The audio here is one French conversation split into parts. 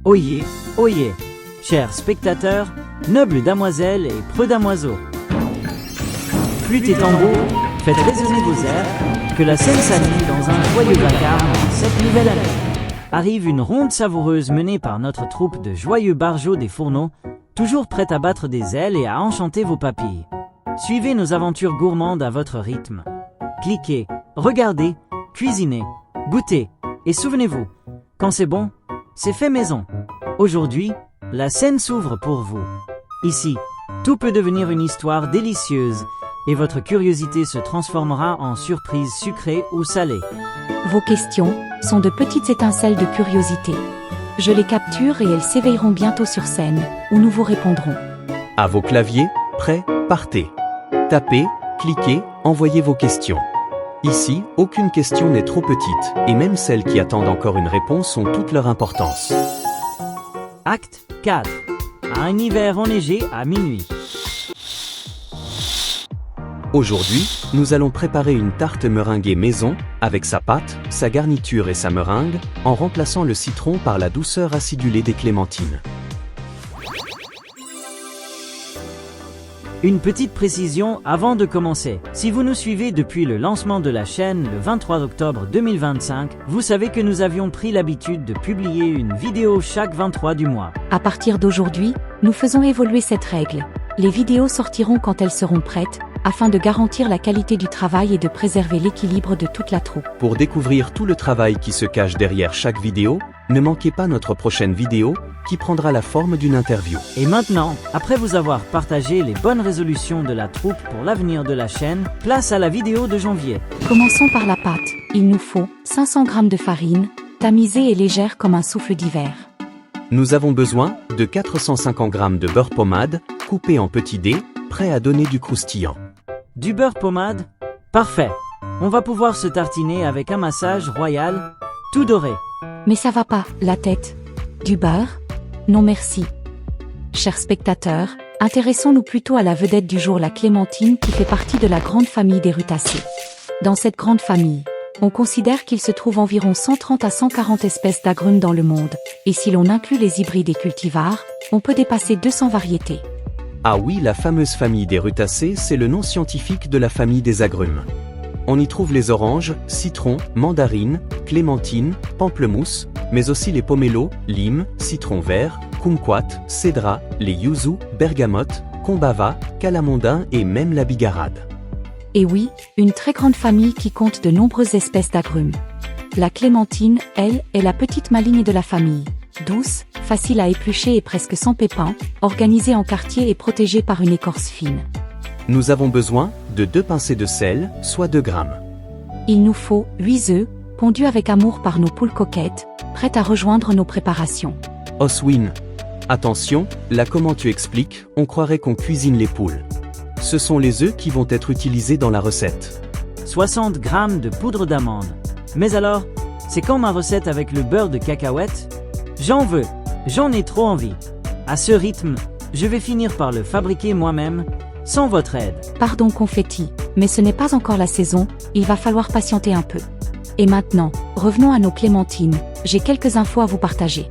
Oyez, oyez, chers spectateurs, nobles damoiselles et preux damoiseaux. Flûte et tambour, faites résonner vos airs, que la scène s'anime dans un joyeux vacarme en cette nouvelle année. Arrive une ronde savoureuse menée par notre troupe de joyeux barjots des fourneaux, toujours prête à battre des ailes et à enchanter vos papilles. Suivez nos aventures gourmandes à votre rythme. Cliquez, regardez, cuisinez, goûtez, et souvenez-vous, quand c'est bon, c'est fait maison. Aujourd'hui, la scène s'ouvre pour vous. Ici, tout peut devenir une histoire délicieuse, et votre curiosité se transformera en surprise sucrée ou salée. Vos questions sont de petites étincelles de curiosité. Je les capture et elles s'éveilleront bientôt sur scène, où nous vous répondrons. À vos claviers, prêts, partez. Tapez, cliquez, envoyez vos questions. Ici, aucune question n'est trop petite, et même celles qui attendent encore une réponse ont toute leur importance. Acte 4. Un hiver enneigé à minuit. Aujourd'hui, nous allons préparer une tarte meringuée maison, avec sa pâte, sa garniture et sa meringue, en remplaçant le citron par la douceur acidulée des clémentines. Une petite précision avant de commencer. Si vous nous suivez depuis le lancement de la chaîne le 23 octobre 2025, vous savez que nous avions pris l'habitude de publier une vidéo chaque 23 du mois. À partir d'aujourd'hui, nous faisons évoluer cette règle. Les vidéos sortiront quand elles seront prêtes, afin de garantir la qualité du travail et de préserver l'équilibre de toute la troupe. Pour découvrir tout le travail qui se cache derrière chaque vidéo, ne manquez pas notre prochaine vidéo, qui prendra la forme d'une interview. Et maintenant, après vous avoir partagé les bonnes résolutions de la troupe pour l'avenir de la chaîne, place à la vidéo de janvier. Commençons par la pâte. Il nous faut 500 g de farine, tamisée et légère comme un souffle d'hiver. Nous avons besoin de 450 g de beurre pommade, coupé en petits dés, prêt à donner du croustillant. Du beurre pommade? Parfait. On va pouvoir se tartiner avec un massage royal, tout doré. Mais ça va pas, la tête. Du beurre? Non merci. Chers spectateurs, intéressons-nous plutôt à la vedette du jour, la clémentine, qui fait partie de la grande famille des rutacées. Dans cette grande famille, on considère qu'il se trouve environ 130 à 140 espèces d'agrumes dans le monde, et si l'on inclut les hybrides et cultivars, on peut dépasser 200 variétés. Ah oui, la fameuse famille des rutacées, c'est le nom scientifique de la famille des agrumes. On y trouve les oranges, citrons, mandarines, clémentines, pamplemousses, mais aussi les pomelos, limes, citrons verts, kumquat, cédra, les yuzu, bergamote, combava, calamondin et même la bigarade. Et oui, une très grande famille qui compte de nombreuses espèces d'agrumes. La clémentine, elle, est la petite maligne de la famille. Douce, facile à éplucher et presque sans pépins, organisée en quartiers et protégée par une écorce fine. Nous avons besoin de 2 pincées de sel, soit 2 grammes. Il nous faut 8 œufs, pondus avec amour par nos poules coquettes, prêtes à rejoindre nos préparations. Oswin. Attention, là comment tu expliques, on croirait qu'on cuisine les poules. Ce sont les œufs qui vont être utilisés dans la recette. 60 g de poudre d'amande. Mais alors, c'est quand ma recette avec le beurre de cacahuète? J'en veux, j'en ai trop envie. À ce rythme, je vais finir par le fabriquer moi-même, sans votre aide. Pardon confetti, mais ce n'est pas encore la saison, il va falloir patienter un peu. Et maintenant, revenons à nos clémentines, j'ai quelques infos à vous partager.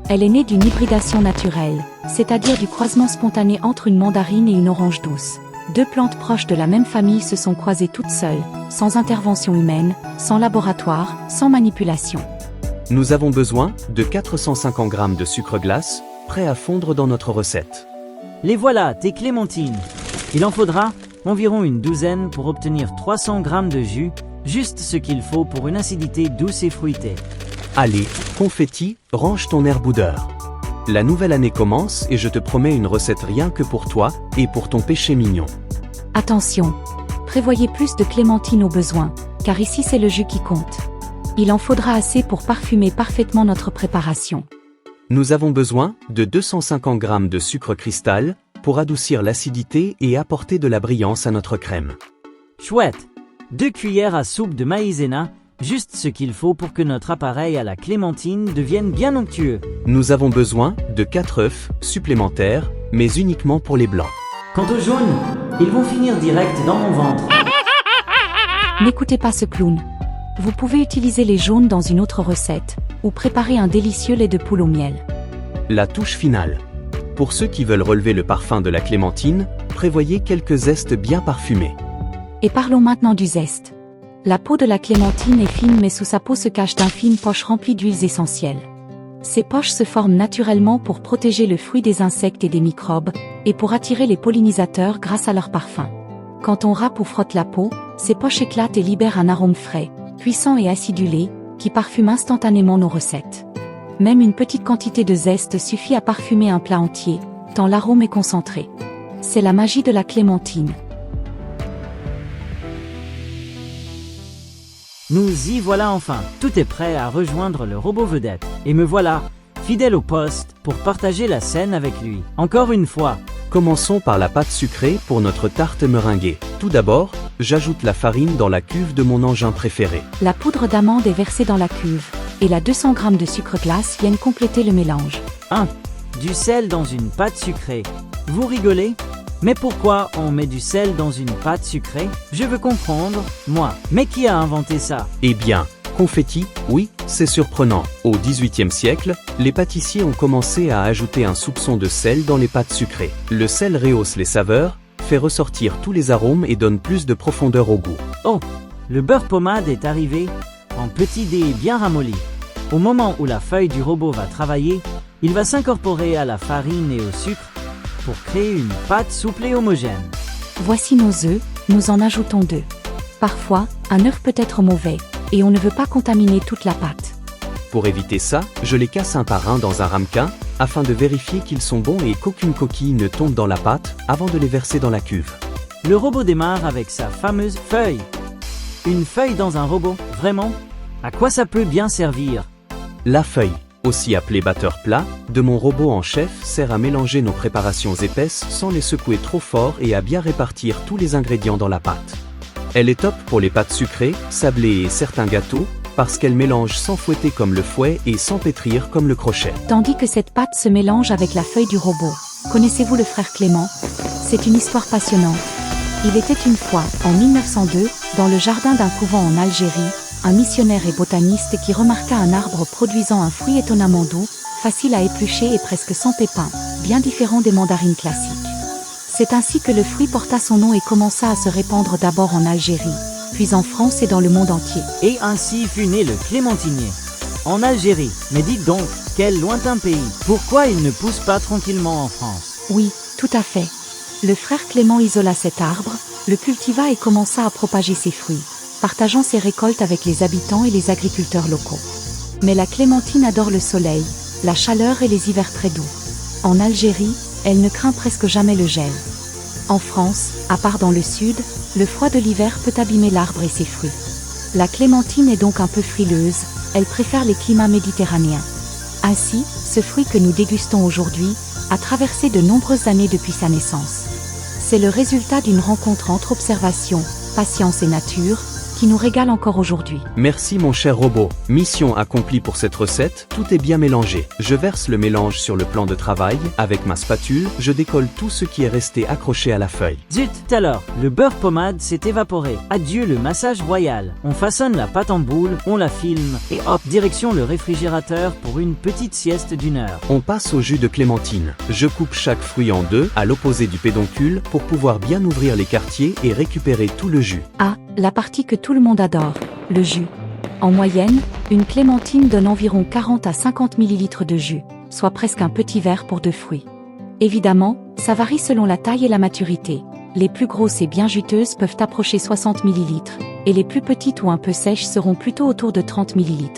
Elle est née d'une hybridation naturelle, c'est-à-dire du croisement spontané entre une mandarine et une orange douce. 2 plantes proches de la même famille se sont croisées toutes seules, sans intervention humaine, sans laboratoire, sans manipulation. Nous avons besoin de 450 g de sucre glace, prêt à fondre dans notre recette. Les voilà, tes clémentines. Il en faudra environ une douzaine pour obtenir 300 g de jus, juste ce qu'il faut pour une acidité douce et fruitée. Allez, confetti, range ton air boudeur. La nouvelle année commence et je te promets une recette rien que pour toi et pour ton péché mignon. Attention, prévoyez plus de clémentine au besoin, car ici c'est le jus qui compte. Il en faudra assez pour parfumer parfaitement notre préparation. Nous avons besoin de 250 g de sucre cristal pour adoucir l'acidité et apporter de la brillance à notre crème. Chouette! 2 cuillères à soupe de maïzena, juste ce qu'il faut pour que notre appareil à la clémentine devienne bien onctueux. Nous avons besoin de 4 œufs supplémentaires, mais uniquement pour les blancs. Quant aux jaunes, ils vont finir direct dans mon ventre. N'écoutez pas ce clown. Vous pouvez utiliser les jaunes dans une autre recette, ou préparer un délicieux lait de poule au miel. La touche finale. Pour ceux qui veulent relever le parfum de la clémentine, prévoyez quelques zestes bien parfumés. Et parlons maintenant du zeste. La peau de la clémentine est fine mais sous sa peau se cachent d'infimes poches remplies d'huiles essentielles. Ces poches se forment naturellement pour protéger le fruit des insectes et des microbes, et pour attirer les pollinisateurs grâce à leur parfum. Quand on râpe ou frotte la peau, ces poches éclatent et libèrent un arôme frais, puissant et acidulé, qui parfume instantanément nos recettes. Même une petite quantité de zeste suffit à parfumer un plat entier, tant l'arôme est concentré. C'est la magie de la clémentine. Nous y voilà enfin. Tout est prêt à rejoindre le robot vedette. Et me voilà, fidèle au poste, pour partager la scène avec lui. Encore une fois. Commençons par la pâte sucrée pour notre tarte meringuée. Tout d'abord, j'ajoute la farine dans la cuve de mon engin préféré. La poudre d'amande est versée dans la cuve, et la 200 g de sucre glace viennent compléter le mélange. 1. Du sel dans une pâte sucrée. Vous rigolez? Mais pourquoi on met du sel dans une pâte sucrée? Je veux comprendre, moi. Mais qui a inventé ça? Eh bien, confetti, oui, c'est surprenant. Au XVIIIe siècle, les pâtissiers ont commencé à ajouter un soupçon de sel dans les pâtes sucrées. Le sel rehausse les saveurs, fait ressortir tous les arômes et donne plus de profondeur au goût. Oh, le beurre pommade est arrivé en petits dés bien ramollis. Au moment où la feuille du robot va travailler, il va s'incorporer à la farine et au sucre pour créer une pâte souple et homogène. Voici nos œufs, nous en ajoutons 2. Parfois, un œuf peut être mauvais, et on ne veut pas contaminer toute la pâte. Pour éviter ça, je les casse un par un dans un ramequin, afin de vérifier qu'ils sont bons et qu'aucune coquille ne tombe dans la pâte, avant de les verser dans la cuve. Le robot démarre avec sa fameuse feuille. Une feuille dans un robot, vraiment? À quoi ça peut bien servir? La feuille, aussi appelée batteur plat, de mon robot en chef sert à mélanger nos préparations épaisses sans les secouer trop fort et à bien répartir tous les ingrédients dans la pâte. Elle est top pour les pâtes sucrées, sablées et certains gâteaux, parce qu'elle mélange sans fouetter comme le fouet et sans pétrir comme le crochet. Tandis que cette pâte se mélange avec la feuille du robot. Connaissez-vous le frère Clément? C'est une histoire passionnante. Il était une fois, en 1902, dans le jardin d'un couvent en Algérie, un missionnaire et botaniste qui remarqua un arbre produisant un fruit étonnamment doux, facile à éplucher et presque sans pépins, bien différent des mandarines classiques. C'est ainsi que le fruit porta son nom et commença à se répandre d'abord en Algérie, puis en France et dans le monde entier. Et ainsi fut né le clémentinier. En Algérie, mais dites donc, quel lointain pays. Pourquoi il ne pousse pas tranquillement en France? Oui, tout à fait. Le frère Clément isola cet arbre, le cultiva et commença à propager ses fruits, partageant ses récoltes avec les habitants et les agriculteurs locaux. Mais la clémentine adore le soleil, la chaleur et les hivers très doux. En Algérie, elle ne craint presque jamais le gel. En France, à part dans le sud, le froid de l'hiver peut abîmer l'arbre et ses fruits. La clémentine est donc un peu frileuse, elle préfère les climats méditerranéens. Ainsi, ce fruit que nous dégustons aujourd'hui a traversé de nombreuses années depuis sa naissance. C'est le résultat d'une rencontre entre observation, patience et nature, qui nous régale encore aujourd'hui. Merci mon cher robot. Mission accomplie pour cette recette, tout est bien mélangé. Je verse le mélange sur le plan de travail, avec ma spatule, je décolle tout ce qui est resté accroché à la feuille. Zut, alors, le beurre pommade s'est évaporé. Adieu le massage royal. On façonne la pâte en boule, on la filme, et hop, direction le réfrigérateur pour une petite sieste d'1 heure. On passe au jus de clémentine. Je coupe chaque fruit en deux, à l'opposé du pédoncule, pour pouvoir bien ouvrir les quartiers et récupérer tout le jus. Ah, la partie que tout le monde adore, le jus. En moyenne, une clémentine donne environ 40 à 50 ml de jus, soit presque un petit verre pour 2 fruits. Évidemment, ça varie selon la taille et la maturité. Les plus grosses et bien juteuses peuvent approcher 60 ml, et les plus petites ou un peu sèches seront plutôt autour de 30 ml.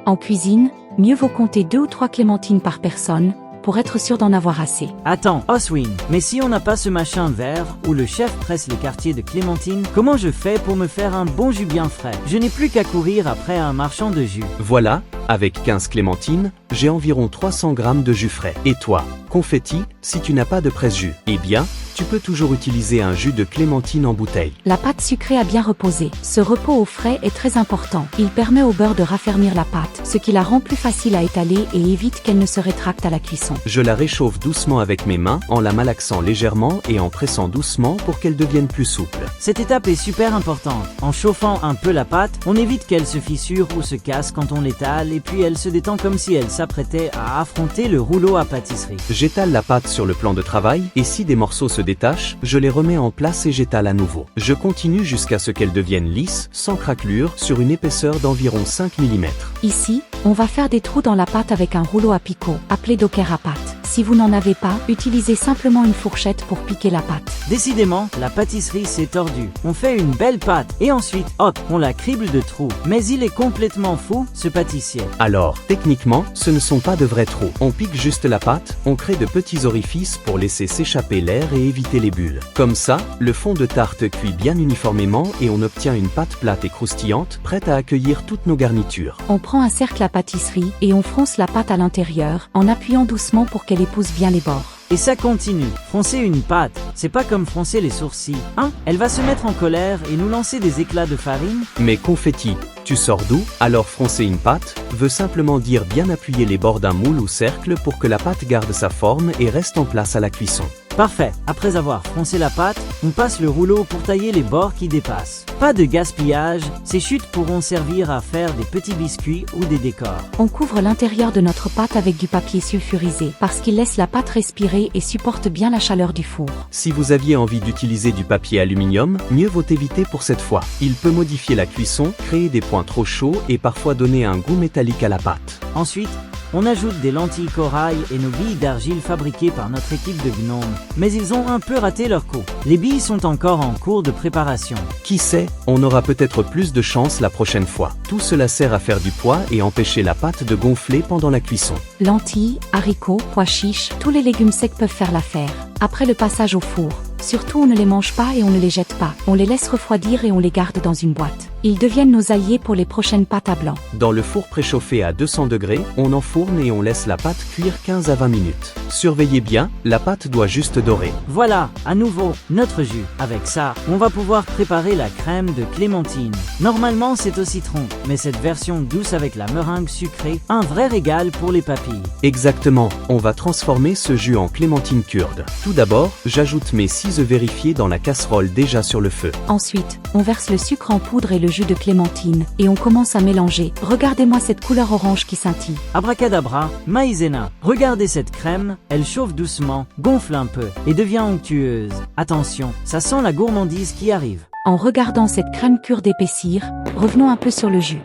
En cuisine, mieux vaut compter 2 ou 3 clémentines par personne, pour être sûr d'en avoir assez. Attends, Oswin, mais si on n'a pas ce machin vert où le chef presse les quartiers de clémentine, comment je fais pour me faire un bon jus bien frais? Je n'ai plus qu'à courir après un marchand de jus. Voilà, avec 15 clémentines, j'ai environ 300 g de jus frais. Et toi, confetti, si tu n'as pas de presse-jus, eh bien, Tu peux toujours utiliser un jus de clémentine en bouteille. La pâte sucrée a bien reposé. Ce repos au frais est très important. Il permet au beurre de raffermir la pâte, ce qui la rend plus facile à étaler et évite qu'elle ne se rétracte à la cuisson. Je la réchauffe doucement avec mes mains, en la malaxant légèrement et en pressant doucement pour qu'elle devienne plus souple. Cette étape est super importante. En chauffant un peu la pâte, on évite qu'elle se fissure ou se casse quand on l'étale et puis elle se détend comme si elle s'apprêtait à affronter le rouleau à pâtisserie. J'étale la pâte sur le plan de travail et si des morceaux se détachent, je les remets en place et j'étale à nouveau. Je continue jusqu'à ce qu'elles deviennent lisses, sans craquelure, sur une épaisseur d'environ 5 mm. Ici, on va faire des trous dans la pâte avec un rouleau à picot, appelé docker à pâte. Si vous n'en avez pas, utilisez simplement une fourchette pour piquer la pâte. Décidément, la pâtisserie s'est tordue. On fait une belle pâte et ensuite, hop, on la crible de trous. Mais il est complètement fou, ce pâtissier. Alors, techniquement, ce ne sont pas de vrais trous. On pique juste la pâte, on crée de petits orifices pour laisser s'échapper l'air et éviter les bulles. Comme ça, le fond de tarte cuit bien uniformément et on obtient une pâte plate et croustillante, prête à accueillir toutes nos garnitures. On prend un cercle à pâtisserie et on fronce la pâte à l'intérieur, en appuyant doucement pour qu'elle épouse bien les bords. Et ça continue. Froncer une pâte, c'est pas comme froncer les sourcils. Elle va se mettre en colère et nous lancer des éclats de farine. Mais confetti, tu sors d'où? Alors froncer une pâte veut simplement dire bien appuyer les bords d'un moule ou cercle pour que la pâte garde sa forme et reste en place à la cuisson. Parfait. Après avoir froncé la pâte, on passe le rouleau pour tailler les bords qui dépassent. Pas de gaspillage, ces chutes pourront servir à faire des petits biscuits ou des décors. On couvre l'intérieur de notre pâte avec du papier sulfurisé parce qu'il laisse la pâte respirer et supporte bien la chaleur du four. Si vous aviez envie d'utiliser du papier aluminium, mieux vaut éviter pour cette fois. Il peut modifier la cuisson, créer des points trop chauds et parfois donner un goût métallique à la pâte. Ensuite, on ajoute des lentilles corail et nos billes d'argile fabriquées par notre équipe de gnomes. Mais ils ont un peu raté leur coup. Les billes sont encore en cours de préparation. Qui sait, on aura peut-être plus de chance la prochaine fois. Tout cela sert à faire du poids et empêcher la pâte de gonfler pendant la cuisson. Lentilles, haricots, pois chiches, tous les légumes secs peuvent faire l'affaire. Après le passage au four, surtout on ne les mange pas et on ne les jette pas. On les laisse refroidir et on les garde dans une boîte. Ils deviennent nos alliés pour les prochaines pâtes à blanc. Dans le four préchauffé à 200 degrés, on enfourne et on laisse la pâte cuire 15 à 20 minutes. Surveillez bien, la pâte doit juste dorer. Voilà, à nouveau, notre jus. Avec ça, on va pouvoir préparer la crème de clémentine. Normalement, c'est au citron, mais cette version douce avec la meringue sucrée, un vrai régal pour les papilles. Exactement, on va transformer ce jus en clémentine kurde. Tout d'abord, j'ajoute mes 6 œufs vérifiés dans la casserole déjà sur le feu. Ensuite, on verse le sucre en poudre et le jus de clémentine, et on commence à mélanger. Regardez-moi cette couleur orange qui scintille. Abracadabra, maïzena. Regardez cette crème, elle chauffe doucement, gonfle un peu, et devient onctueuse. Attention, ça sent la gourmandise qui arrive. En regardant cette crème kurde épaissir, revenons un peu sur le jus.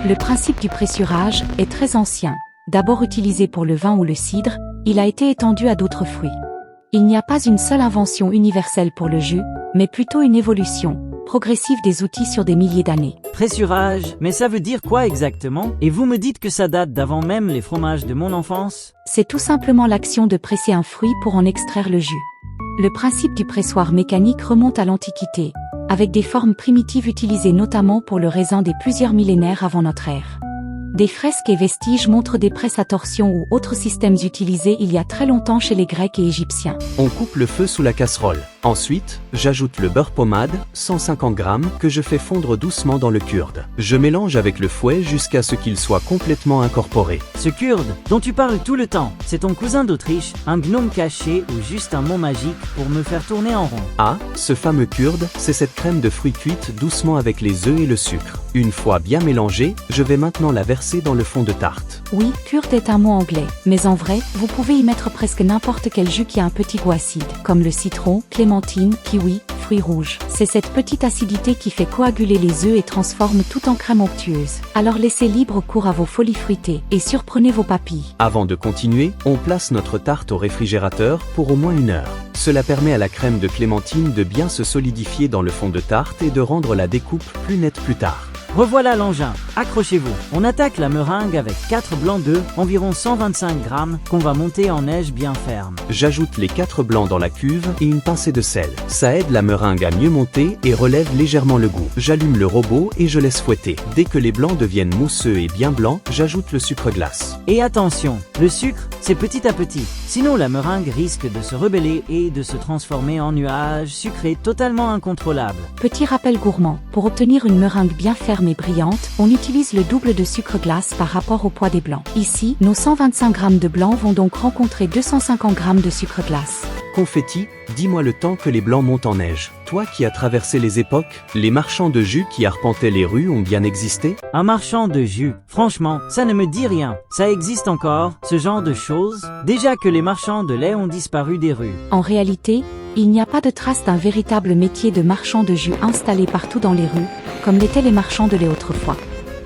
Le principe du pressurage est très ancien. D'abord utilisé pour le vin ou le cidre, il a été étendu à d'autres fruits. Il n'y a pas une seule invention universelle pour le jus, mais plutôt une évolution progressive des outils sur des milliers d'années. Pressurage, mais ça veut dire quoi exactement? Et vous me dites que ça date d'avant même les fromages de mon enfance? C'est tout simplement l'action de presser un fruit pour en extraire le jus. Le principe du pressoir mécanique remonte à l'Antiquité, avec des formes primitives utilisées notamment pour le raisin des plusieurs millénaires avant notre ère. Des fresques et vestiges montrent des presses à torsion ou autres systèmes utilisés il y a très longtemps chez les Grecs et Égyptiens. On coupe le feu sous la casserole. Ensuite, j'ajoute le beurre pommade, 150 g, que je fais fondre doucement dans le kurde. Je mélange avec le fouet jusqu'à ce qu'il soit complètement incorporé. Ce kurde, dont tu parles tout le temps, c'est ton cousin d'Autriche, un gnome caché ou juste un mot magique pour me faire tourner en rond? Ah, ce fameux kurde, c'est cette crème de fruits cuite doucement avec les œufs et le sucre. Une fois bien mélangée, je vais maintenant la verser dans le fond de tarte. Oui, kurde est un mot anglais, mais en vrai, vous pouvez y mettre presque n'importe quel jus qui a un petit goût acide, comme le citron, clémentine, kiwi, fruits rouges. C'est cette petite acidité qui fait coaguler les œufs et transforme tout en crème onctueuse. Alors laissez libre cours à vos folies fruitées et surprenez vos papilles. Avant de continuer, on place notre tarte au réfrigérateur pour au moins 1 heure. Cela permet à la crème de clémentine de bien se solidifier dans le fond de tarte et de rendre la découpe plus nette plus tard. Revoilà l'engin, accrochez-vous. On attaque la meringue avec 4 blancs d'œufs, environ 125 grammes, qu'on va monter en neige bien ferme. J'ajoute les 4 blancs dans la cuve et une pincée de sel. Ça aide la meringue à mieux monter et relève légèrement le goût. J'allume le robot et je laisse fouetter. Dès que les blancs deviennent mousseux et bien blancs, j'ajoute le sucre glace. Et attention, le sucre, c'est petit à petit. Sinon la meringue risque de se rebeller et de se transformer en nuage sucré totalement incontrôlable. Petit rappel gourmand, pour obtenir une meringue bien ferme et brillante, on utilise le double de sucre glace par rapport au poids des blancs. Ici, nos 125 g de blanc vont donc rencontrer 250 g de sucre glace. Confetti, dis-moi le temps que les blancs montent en neige. Toi qui as traversé les époques, les marchands de jus qui arpentaient les rues ont bien existé? Un marchand de jus, franchement, ça ne me dit rien. Ça existe encore, ce genre de choses? Déjà que les marchands de lait ont disparu des rues. En réalité, il n'y a pas de trace d'un véritable métier de marchand de jus installé partout dans les rues, comme l'étaient les marchands de lait autrefois.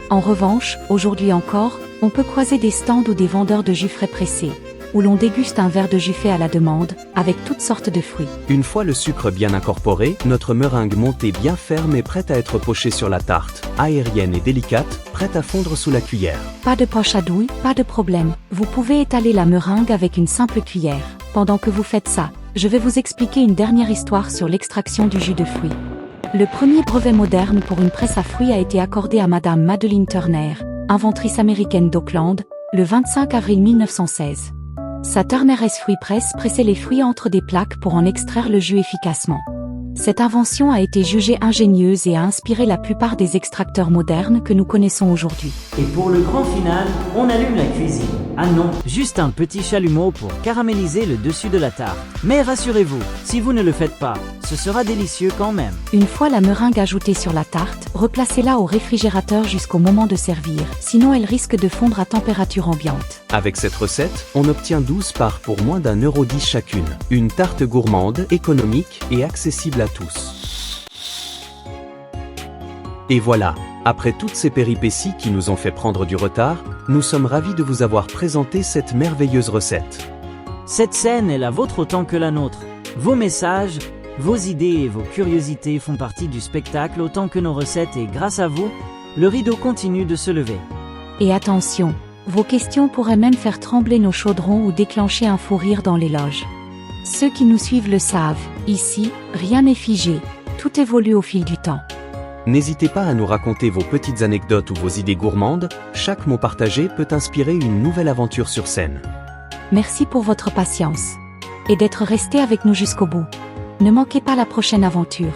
En revanche, aujourd'hui encore, on peut croiser des stands ou des vendeurs de jus frais pressés, où l'on déguste un verre de jus fait à la demande, avec toutes sortes de fruits. Une fois le sucre bien incorporé, notre meringue montée bien ferme est prête à être pochée sur la tarte, aérienne et délicate, prête à fondre sous la cuillère. Pas de poche à douille, pas de problème. Vous pouvez étaler la meringue avec une simple cuillère. Pendant que vous faites ça, je vais vous expliquer une dernière histoire sur l'extraction du jus de fruits. Le premier brevet moderne pour une presse à fruits a été accordé à Madame Madeline Turner, inventrice américaine d'Auckland, le 25 avril 1916. Sa Turner S Fruit Press pressait les fruits entre des plaques pour en extraire le jus efficacement. Cette invention a été jugée ingénieuse et a inspiré la plupart des extracteurs modernes que nous connaissons aujourd'hui. Et pour le grand final, on allume la cuisine. Ah non, juste un petit chalumeau pour caraméliser le dessus de la tarte. Mais rassurez-vous, si vous ne le faites pas, ce sera délicieux quand même. Une fois la meringue ajoutée sur la tarte, replacez-la au réfrigérateur jusqu'au moment de servir, sinon elle risque de fondre à température ambiante. Avec cette recette, on obtient 12 parts pour moins d'1,10 € chacune. Une tarte gourmande, économique et accessible à tous. Et voilà, après toutes ces péripéties qui nous ont fait prendre du retard, nous sommes ravis de vous avoir présenté cette merveilleuse recette. Cette scène est la vôtre autant que la nôtre. Vos messages, vos idées et vos curiosités font partie du spectacle autant que nos recettes et grâce à vous, le rideau continue de se lever. Et attention, vos questions pourraient même faire trembler nos chaudrons ou déclencher un fou rire dans les loges. Ceux qui nous suivent le savent, ici, rien n'est figé, tout évolue au fil du temps. N'hésitez pas à nous raconter vos petites anecdotes ou vos idées gourmandes, chaque mot partagé peut inspirer une nouvelle aventure sur scène. Merci pour votre patience. Et d'être resté avec nous jusqu'au bout. Ne manquez pas la prochaine aventure.